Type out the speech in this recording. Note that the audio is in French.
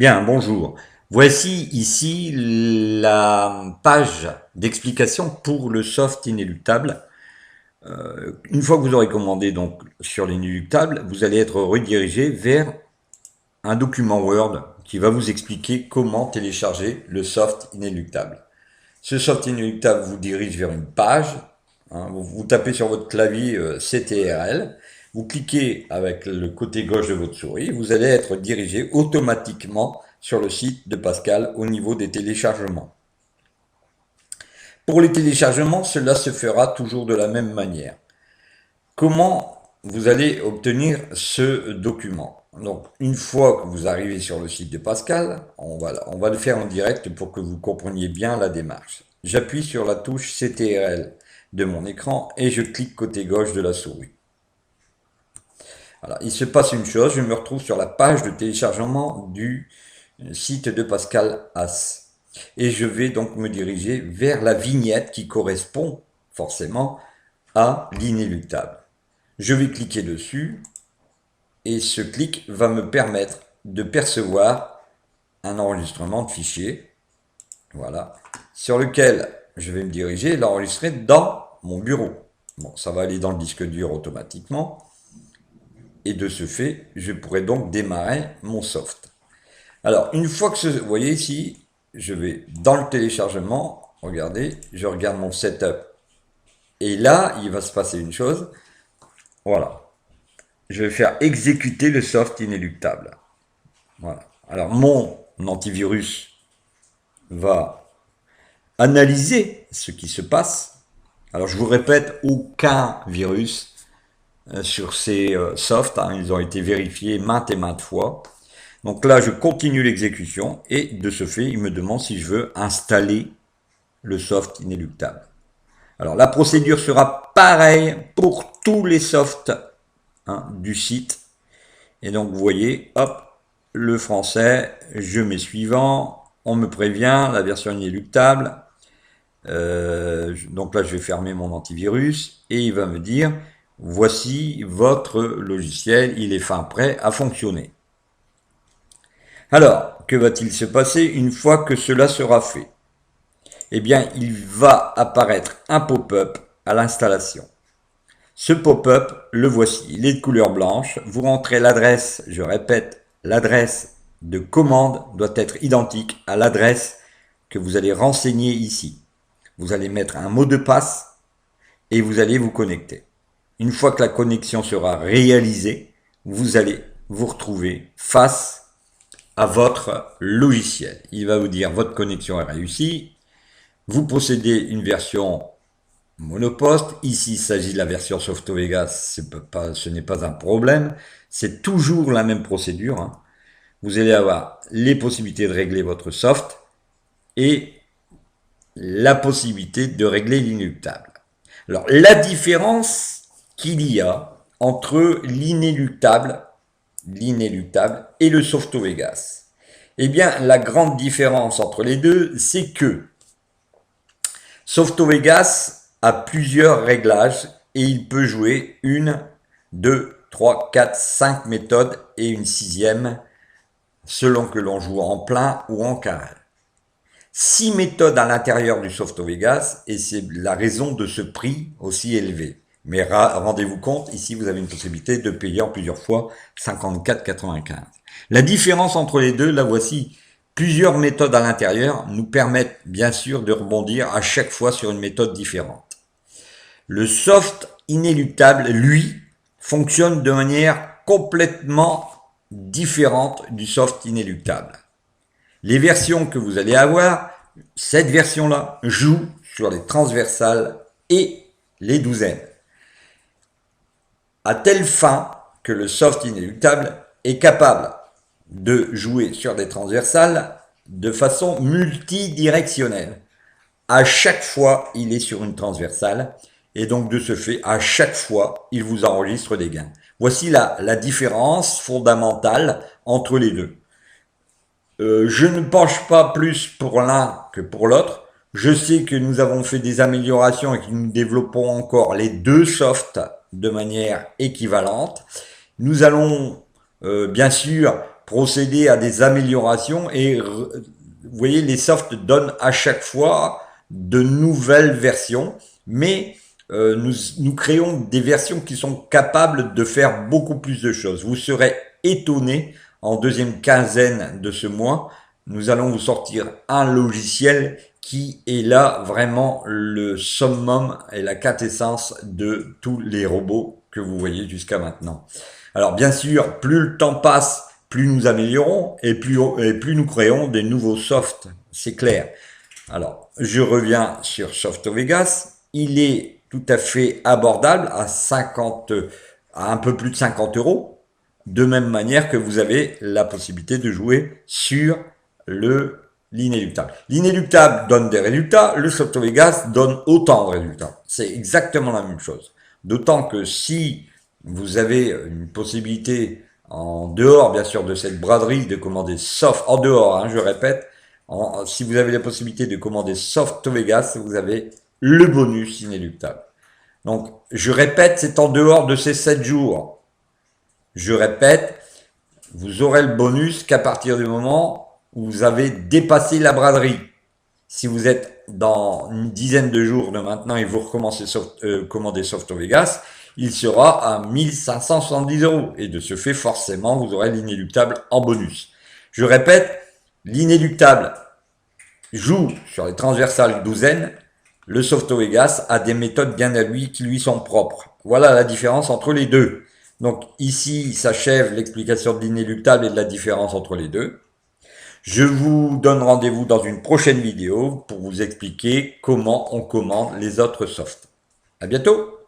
Bien, bonjour. Voici ici la page d'explication pour le soft inéluctable. Une fois que vous aurez commandé donc sur l'inéluctable, vous allez être redirigé vers un document Word qui va vous expliquer comment télécharger le soft inéluctable. Ce soft inéluctable vous dirige vers une page. Vous tapez sur votre clavier CTRL. Vous cliquez avec le côté gauche de votre souris. Vous allez être dirigé automatiquement sur le site de Pascal au niveau des téléchargements. Pour les téléchargements, cela se fera toujours de la même manière. Comment vous allez obtenir ce document? Donc, une fois que vous arrivez sur le site de Pascal, on va le faire en direct pour que vous compreniez bien la démarche. J'appuie sur la touche CTRL de mon écran et je clique côté gauche de la souris. Voilà, il se passe une chose, je me retrouve sur la page de téléchargement du site de Pascal Haas. Et je vais donc me diriger vers la vignette qui correspond forcément à l'inéluctable. Je vais cliquer dessus et ce clic va me permettre de percevoir un enregistrement de fichier, voilà, sur lequel je vais me diriger et l'enregistrer dans mon bureau. Bon, ça va aller dans le disque dur automatiquement et de ce fait, je pourrai donc démarrer mon soft. Alors, une fois que vous voyez ici, je vais dans le téléchargement, regardez, je regarde mon setup et là, il va se passer une chose, voilà. Je vais faire exécuter le soft inéluctable. Voilà. Alors, mon antivirus va analyser ce qui se passe. Alors, je vous répète, aucun virus sur ces softs, ils ont été vérifiés maintes et maintes fois. Donc là, je continue l'exécution et de ce fait, il me demande si je veux installer le soft inéluctable. Alors, la procédure sera pareille pour tous les softs du site. Et donc, vous voyez, hop, le français, je mets suivant, on me prévient, la version inéluctable. Donc là, je vais fermer mon antivirus et il va me dire, voici votre logiciel, il est fin prêt à fonctionner. Alors, que va-t-il se passer une fois que cela sera fait? Eh bien, il va apparaître un pop-up à l'installation. Ce pop-up, le voici, il est de couleur blanche. Vous rentrez l'adresse, je répète, l'adresse de commande doit être identique à l'adresse que vous allez renseigner ici. Vous allez mettre un mot de passe et vous allez vous connecter. Une fois que la connexion sera réalisée, vous allez vous retrouver face à votre logiciel. Il va vous dire votre connexion est réussie. Vous possédez une version monoposte. Ici, il s'agit de la version Softovegas. Ce n'est pas un problème. C'est toujours la même procédure. Vous allez avoir les possibilités de régler votre soft et la possibilité de régler l'inéluctable. Alors, la différence qu'il y a entre l'inéluctable et le Softovegas, eh bien, la grande différence entre les deux, c'est que Softovegas a plusieurs réglages et il peut jouer 1, 2, 3, 4, 5 méthodes et une sixième selon que l'on joue en plein ou en carré. 6 méthodes à l'intérieur du Softovegas et c'est la raison de ce prix aussi élevé. Mais rendez-vous compte, ici vous avez une possibilité de payer en plusieurs fois 54,95. La différence entre les deux, la voici. Plusieurs méthodes à l'intérieur nous permettent bien sûr de rebondir à chaque fois sur une méthode différente. Le soft inéluctable, lui, fonctionne de manière complètement différente du soft inéluctable. Les versions que vous allez avoir, cette version-là joue sur les transversales et les douzaines. À telle fin que le soft inéluctable est capable de jouer sur des transversales de façon multidirectionnelle. À chaque fois, il est sur une transversale et donc de ce fait, à chaque fois, il vous enregistre des gains. Voici la différence fondamentale entre les deux. Je ne penche pas plus pour l'un que pour l'autre. Je sais que nous avons fait des améliorations et que nous développons encore les deux softs de manière équivalente. Nous allons bien sûr procéder à des améliorations et vous voyez, les softs donnent à chaque fois de nouvelles versions, mais nous créons des versions qui sont capables de faire beaucoup plus de choses. Vous serez étonné, en deuxième quinzaine de ce mois, nous allons vous sortir un logiciel qui est là vraiment le summum et la quintessence de tous les robots que vous voyez jusqu'à maintenant. Alors bien sûr, plus le temps passe, plus nous améliorons et plus nous créons des nouveaux softs, c'est clair. Alors, je reviens sur Softovegas. Il est tout à fait abordable à un peu plus de 50 euros. De même manière que vous avez la possibilité de jouer sur l'inéluctable. L'inéluctable donne des résultats, le Softovegas donne autant de résultats. C'est exactement la même chose. D'autant que si vous avez une possibilité en dehors, bien sûr, de cette braderie de commander en dehors, hein, je répète, si vous avez la possibilité de commander Softovegas, vous avez le bonus inéluctable. Donc, je répète, c'est en dehors de ces 7 jours. Je répète, vous aurez le bonus qu'à partir du moment où vous avez dépassé la braderie. Si vous êtes dans une dizaine de jours de maintenant et vous recommencez commander Softovegas, il sera à 1570 euros. Et de ce fait, forcément, vous aurez l'inéluctable en bonus. Je répète, l'inéluctable joue sur les transversales douzaines. Le Softovegas a des méthodes bien à lui qui lui sont propres. Voilà la différence entre les deux. Donc ici s'achève l'explication de l'inéluctable et de la différence entre les deux. Je vous donne rendez-vous dans une prochaine vidéo pour vous expliquer comment on commande les autres softs. À bientôt!